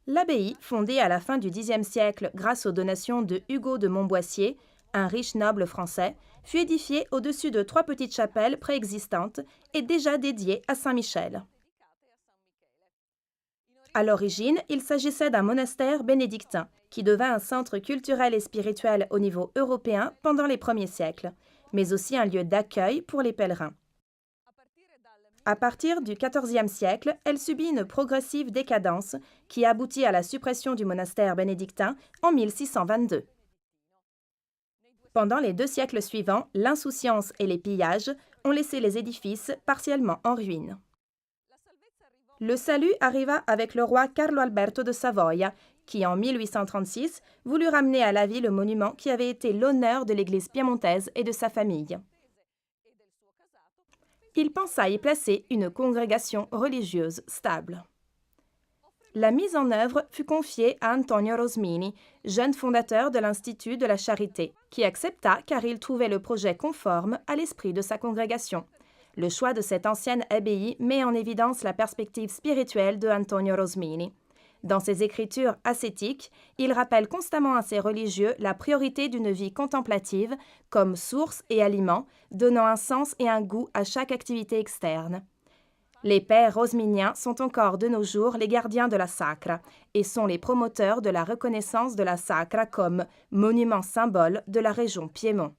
L'abbaye, fondée à la fin du Xe siècle grâce aux donations de Hugo de Montboissier, un riche noble français, fut édifiée au-dessus de trois petites chapelles préexistantes et déjà dédiées à Saint Michel. À l'origine, il s'agissait d'un monastère bénédictin, qui devint un centre culturel et spirituel au niveau européen pendant les premiers siècles, mais aussi un lieu d'accueil pour les pèlerins. À partir du XIVe siècle, elle subit une progressive décadence qui aboutit à la suppression du monastère bénédictin en 1622. Pendant les deux siècles suivants, l'insouciance et les pillages ont laissé les édifices partiellement en ruine. Le salut arriva avec le roi Carlo Alberto de Savoia, qui en 1836 voulut ramener à la vie le monument qui avait été l'honneur de l'église piémontaise et de sa famille. Il pensa y placer une congrégation religieuse stable. La mise en œuvre fut confiée à Antonio Rosmini, jeune fondateur de l'Institut de la Charité, qui accepta car il trouvait le projet conforme à l'esprit de sa congrégation. Le choix de cette ancienne abbaye met en évidence la perspective spirituelle de Antonio Rosmini. Dans ses écritures ascétiques, il rappelle constamment à ses religieux la priorité d'une vie contemplative comme source et aliment, donnant un sens et un goût à chaque activité externe. Les pères rosminiens sont encore de nos jours les gardiens de la Sacra et sont les promoteurs de la reconnaissance de la Sacra comme monument symbole de la région Piémont.